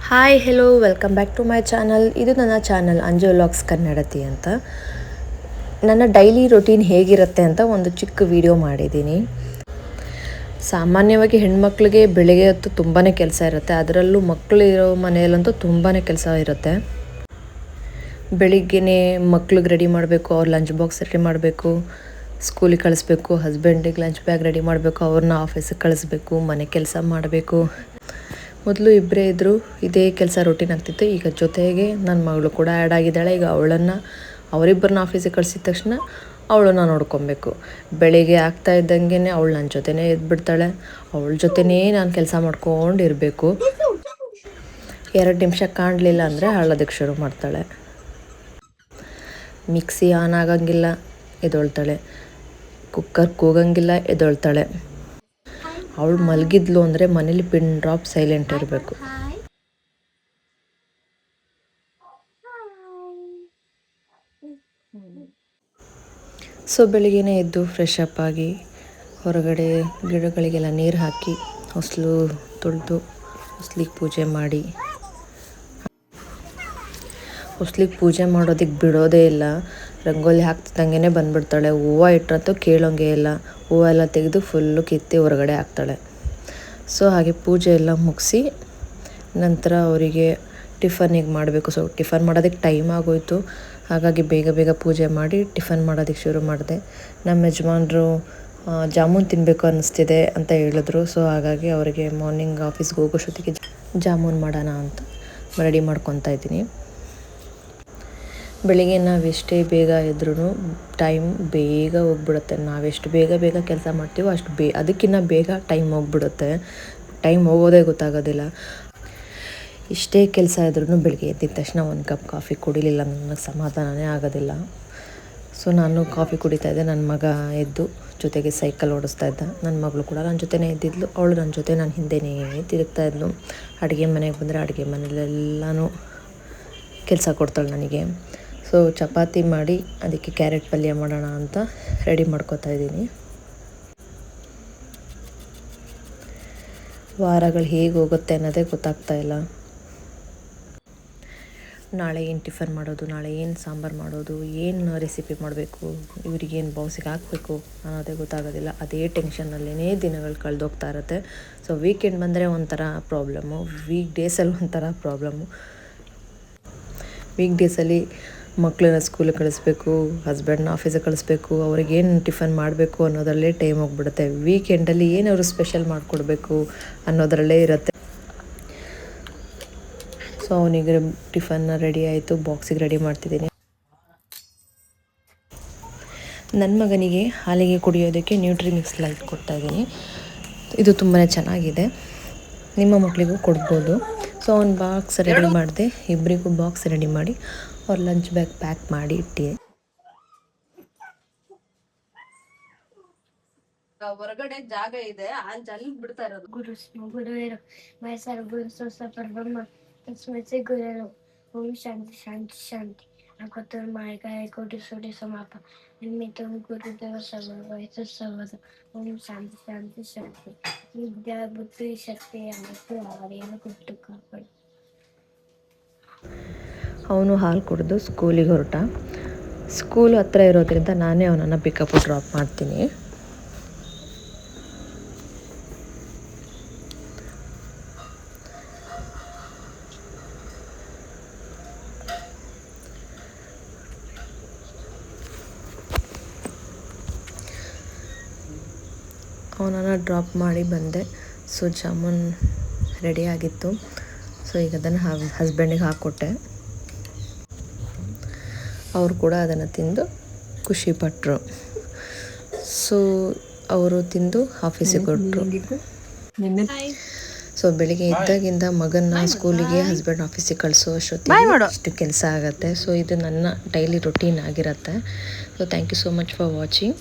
Hi hello welcome back to my channel. ಇದು ನನ್ನ channel Anju vlogs ಕನ್ನಡತಿ ಅಂತ. ನನ್ನ ಡೈಲಿ ರೊಟೀನ್ ಹೇಗಿರುತ್ತೆ ಅಂತ ಒಂದು ಚಿಕ್ಕ ವಿಡಿಯೋ ಮಾಡಿದ್ದೀನಿ. ಸಾಮಾನ್ಯವಾಗಿ ಹೆಣ್ಮಕ್ಳಿಗೆ ಬೆಳಗ್ಗೆ ಹೊತ್ತು ತುಂಬಾ ಕೆಲಸ ಇರುತ್ತೆ, ಅದರಲ್ಲೂ ಮಕ್ಕಳು ಇರೋ ಮನೆಯಲ್ಲಂತೂ ತುಂಬಾ ಕೆಲಸ ಇರುತ್ತೆ. ಬೆಳಿಗ್ಗೆನೇ ಮಕ್ಳಿಗೆ ರೆಡಿ ಮಾಡಬೇಕು, ಅವ್ರ ಲಂಚ್ ಬಾಕ್ಸ್ ರೆಡಿ ಮಾಡಬೇಕು, ಸ್ಕೂಲಿಗೆ ಕಳಿಸ್ಬೇಕು, ಹಸ್ಬೆಂಡಿಗೆ ಲಂಚ್ ಬ್ಯಾಗ್ ರೆಡಿ ಮಾಡಬೇಕು, ಅವ್ರನ್ನ ಆಫೀಸಿಗೆ ಕಳಿಸ್ಬೇಕು, ಮನೆ ಕೆಲಸ ಮಾಡಬೇಕು. ಮೊದಲು ಇಬ್ಬರೇ ಇದ್ದರು, ಇದೇ ಕೆಲಸ ರೊಟೀನ್ ಆಗ್ತಿತ್ತು. ಈಗ ಜೊತೆಗೆ ನನ್ನ ಮಗಳು ಕೂಡ ಆ್ಯಡ್ ಆಗಿದ್ದಾಳೆ. ಈಗ ಅವರಿಬ್ಬರನ್ನ ಆಫೀಸಿಗೆ ಕಳಿಸಿದ ತಕ್ಷಣ ಅವಳನ್ನ ನೋಡ್ಕೊಬೇಕು. ಬೆಳಿಗ್ಗೆ ಆಗ್ತಾ ಇದ್ದಂಗೆ ಅವಳು ನನ್ನ ಜೊತೆನೇ ಎದ್ಬಿಡ್ತಾಳೆ. ಅವಳ ಜೊತೆನೇ ನಾನು ಕೆಲಸ ಮಾಡ್ಕೊಂಡಿರಬೇಕು. 2 ನಿಮಿಷ ಕಾಣಲಿಲ್ಲ ಅಂದರೆ ಅಳೋದಕ್ಕೆ ಶುರು ಮಾಡ್ತಾಳೆ. ಮಿಕ್ಸಿ ಆನ್ ಆಗಂಗಿಲ್ಲ, ಎದ್ದೊಳ್ತಾಳೆ. ಕುಕ್ಕರ್ ಕೂಗಂಗಿಲ್ಲ, ಎದ್ದೊಳ್ತಾಳೆ. ಅವಳು ಮಲಗಿದ್ಲು ಅಂದರೆ ಮನೇಲಿ ಪಿನ್ ಡ್ರಾಪ್ ಸೈಲೆಂಟ್ ಇರಬೇಕು. ಸೊ ಬೆಳಿಗ್ಗೆನೇ ಎದ್ದು ಫ್ರೆಶ್ ಅಪ್ ಆಗಿ ಹೊರಗಡೆ ಗಿಡಗಳಿಗೆಲ್ಲ ನೀರು ಹಾಕಿ ಹೊಸಲು ತೊಳೆದು ಹೊಸ್ಲಿಗೆ ಪೂಜೆ ಮಾಡಿ, ಹೊಸ್ಲಿಗೆ ಪೂಜೆ ಮಾಡೋದಕ್ಕೆ ಬಿಡೋದೇ ಇಲ್ಲ. ರಂಗೋಲಿ ಹಾಕ್ತಿದ್ದಂಗೆ ಬಂದುಬಿಡ್ತಾಳೆ. ಹೂವು ಇಟ್ಟರಂತೂ ಕೇಳೋಂಗೆ ಇಲ್ಲ. ಹೂವೆಲ್ಲ ತೆಗೆದು ಫುಲ್ಲು ಕಿತ್ತಿ ಹೊರಗಡೆ ಹಾಕ್ತಾಳೆ. ಸೊ ಹಾಗೆ ಪೂಜೆ ಎಲ್ಲ ಮುಗಿಸಿ ನಂತರ ಅವರಿಗೆ ಟಿಫನಿಗೆ ಮಾಡಬೇಕು. ಸೊ ಟಿಫನ್ ಮಾಡೋದಕ್ಕೆ ಟೈಮ್ ಆಗೋಯಿತು. ಹಾಗಾಗಿ ಬೇಗ ಬೇಗ ಪೂಜೆ ಮಾಡಿ ಟಿಫನ್ ಮಾಡೋದಕ್ಕೆ ಶುರು ಮಾಡಿದೆ. ನಮ್ಮ ಯಜಮಾನ್ರು ಜಾಮೂನ್ ತಿನ್ನಬೇಕು ಅನ್ನಿಸ್ತಿದೆ ಅಂತ ಹೇಳಿದ್ರು. ಸೊ ಹಾಗಾಗಿ ಅವರಿಗೆ ಮಾರ್ನಿಂಗ್ ಆಫೀಸ್ಗೆ ಹೋಗೋಷ್ಟೊತ್ತಿಗೆ ಜಾಮೂನ್ ಮಾಡೋಣ ಅಂತ ರೆಡಿ ಮಾಡ್ಕೊತಾ ಇದ್ದೀನಿ. ಬೆಳಿಗ್ಗೆ ನಾವೆಷ್ಟೇ ಬೇಗ ಇದ್ರೂ ಟೈಮ್ ಬೇಗ ಹೋಗ್ಬಿಡುತ್ತೆ. ನಾವೆಷ್ಟು ಬೇಗ ಬೇಗ ಕೆಲಸ ಮಾಡ್ತೀವೋ ಅಷ್ಟು ಅದಕ್ಕಿಂತ ಬೇಗ ಟೈಮ್ ಹೋಗ್ಬಿಡುತ್ತೆ. ಟೈಮ್ ಹೋಗೋದೇ ಗೊತ್ತಾಗೋದಿಲ್ಲ. ಇಷ್ಟೇ ಕೆಲಸ ಇದ್ರೂ ಬೆಳಿಗ್ಗೆ ಎದ್ದಿದ ತಕ್ಷಣ ಒಂದು ಕಪ್ ಕಾಫಿ ಕುಡಿಲಿಲ್ಲ ನನಗೆ ಸಮಾಧಾನನೇ ಆಗೋದಿಲ್ಲ. ಸೊ ನಾನು ಕಾಫಿ ಕುಡಿತಾ ಇದ್ದೆ. ನನ್ನ ಮಗ ಎದ್ದು ಜೊತೆಗೆ ಸೈಕಲ್ ಓಡಿಸ್ತಾ ಇದ್ದ. ನನ್ನ ಮಗಳು ಕೂಡ ನನ್ನ ಜೊತೆನೇ ಇದ್ದಿದ್ಲು. ಅವಳು ನನ್ನ ಜೊತೆ ನಾನು ಹಿಂದೆನೇ ತಿರುಗ್ತಾ ಇದ್ಲು. ಅಡುಗೆ ಮನೆಗೆ ಬಂದರೆ ಅಡುಗೆ ಮನೆಯಲ್ಲೆಲ್ಲನೂ ಕೆಲಸ ಕೊಡ್ತಾಳೆ ನನಗೆ. ಸೊ ಚಪಾತಿ ಮಾಡಿ ಅದಕ್ಕೆ ಕ್ಯಾರೆಟ್ ಪಲ್ಯ ಮಾಡೋಣ ಅಂತ ರೆಡಿ ಮಾಡ್ಕೋತಾ ಇದ್ದೀನಿ. ವಾರಗಳು ಹೇಗೆ ಹೋಗುತ್ತೆ ಅನ್ನೋದೇ ಗೊತ್ತಾಗ್ತಾ ಇಲ್ಲ. ನಾಳೆ ಏನು ಟಿಫನ್ ಮಾಡೋದು, ನಾಳೆ ಏನು ಸಾಂಬಾರು ಮಾಡೋದು, ಏನು ರೆಸಿಪಿ ಮಾಡಬೇಕು, ಇವ್ರಿಗೇನು ಬಾಕ್ಸಿಗೆ ಹಾಕಬೇಕು ಅನ್ನೋದೇ ಗೊತ್ತಾಗೋದಿಲ್ಲ. ಅದೇ ಟೆನ್ಷನ್ನಲ್ಲೇ ದಿನಗಳು ಕಳೆದೋಗ್ತಾ ಇರುತ್ತೆ. ಸೊ ವೀಕೆಂಡ್ ಬಂದರೆ ಒಂಥರ ಪ್ರಾಬ್ಲಮ್ಮು, ವೀಕ್ ಡೇಸಲ್ಲಿ ಒಂಥರ ಪ್ರಾಬ್ಲಮ್ಮು. ವೀಕ್ ಡೇಸಲ್ಲಿ ಮಕ್ಕಳನ್ನ ಸ್ಕೂಲಿಗೆ ಕಳಿಸ್ಬೇಕು, ಹಸ್ಬೆಂಡ್ನ ಆಫೀಸಿಗೆ ಕಳಿಸ್ಬೇಕು, ಅವ್ರಿಗೇನು ಟಿಫನ್ ಮಾಡಬೇಕು ಅನ್ನೋದರಲ್ಲೇ ಟೈಮ್ ಹೋಗ್ಬಿಡುತ್ತೆ. ವೀಕೆಂಡಲ್ಲಿ ಏನಾದ್ರು ಸ್ಪೆಷಲ್ ಮಾಡಿಕೊಡ್ಬೇಕು ಅನ್ನೋದರಲ್ಲೇ ಇರುತ್ತೆ. ಸೊ ಅವನಿಗೆ ಟಿಫನ್ನ ರೆಡಿ ಆಯಿತು, ಬಾಕ್ಸಿಗೆ ರೆಡಿ ಮಾಡ್ತಿದ್ದೀನಿ. ನನ್ನ ಮಗನಿಗೆ ಹಾಲಿಗೆ ಕುಡಿಯೋದಕ್ಕೆ ನ್ಯೂಟ್ರಿ ಮಿಕ್ಸ್ ಲೈಟ್ ಕೊಡ್ತಾಯಿದ್ದೀನಿ. ಇದು ತುಂಬಾ ಚೆನ್ನಾಗಿದೆ, ನಿಮ್ಮ ಮಕ್ಕಳಿಗೂ ಕೊಡ್ಬೋದು. ಸೊ ಅವ್ನು ಬಾಕ್ಸ್ ರೆಡಿ ಮಾಡಿದೆ. ಇಬ್ಬರಿಗೂ ಬಾಕ್ಸ್ ರೆಡಿ ಮಾಡಿ ಅವ್ರ ಲಂಚ್ ಬ್ಯಾಗ್ ಪ್ಯಾಕ್ ಮಾಡಿ ಇಟ್ಟಿದೆ. ಹೊರಗಡೆ ಜಾಗ ಇದೆ, ಅಲ್ಲಿ ಬಿಡ್ತಾ ಇರೋದು. ಗುರುವೇರು ಮೈಸೂರು ಗುರು ಪರಬ್ರಹ್ಮ ತಸ್ಮೈ ಗುರು. ಓಂ ಶಾಂತಿ ಶಾಂತಿ ಶಾಂತಿ. ಅಕತುರ್ ಮಾಯಕಾಯ ಕೋಟಿ ಸೂಟಿ ಸಮಾಪ ನಿಮಿತ್ತ ಗುರುದೇವ ಸರ್ವೈತ ಸರ್ವದ. ಓಂ ಶಾಂತಿ ಶಾಂತಿ ಶಾಂತಿ. ವಿದ್ಯಾ ಬುದ್ಧಿ ಶಕ್ತಿ ಮತ್ತು ಅವರೇನು ಕೊಟ್ಟು ಕಾಪಾಡಿ. ಅವನು ಹಾಲು ಕುಡಿದು ಸ್ಕೂಲಿಗೆ ಹೊರಟ. ಸ್ಕೂಲ್ ಹತ್ರ ಇರೋದ್ರಿಂದ ನಾನೇ ಅವನನ್ನು ಪಿಕಪ್ ಡ್ರಾಪ್ ಮಾಡ್ತೀನಿ. ಅವನನ್ನು ಡ್ರಾಪ್ ಮಾಡಿ ಬಂದೆ. ಸೊ ಜಾಮೂನ್ ರೆಡಿಯಾಗಿತ್ತು. ಸೊ ಈಗ ಅದನ್ನು ಹಸ್ಬೆಂಡಿಗೆ ಹಾಕ್ಕೊಟ್ಟೆ. ಅವರು ಕೂಡ ಅದನ್ನು ತಿಂದು ಖುಷಿಪಟ್ಟರು. ಸೊ ಅವರು ತಿಂದು ಆಫೀಸಿಗೆ ಹೊರಟರು. ಸೊ ಬೆಳಿಗ್ಗೆ ಇದ್ದಾಗಿಂದ ಮಗನ ಸ್ಕೂಲಿಗೆ, ಹಸ್ಬೆಂಡ್ ಆಫೀಸಿಗೆ ಕಳಿಸೋ ಅಷ್ಟೊತ್ತಿಗೆ ಇಷ್ಟು ಕೆಲಸ ಆಗುತ್ತೆ. ಸೊ ಇದು ನನ್ನ ಡೈಲಿ ರೊಟೀನ್ ಆಗಿರುತ್ತೆ. So thank you so much for watching.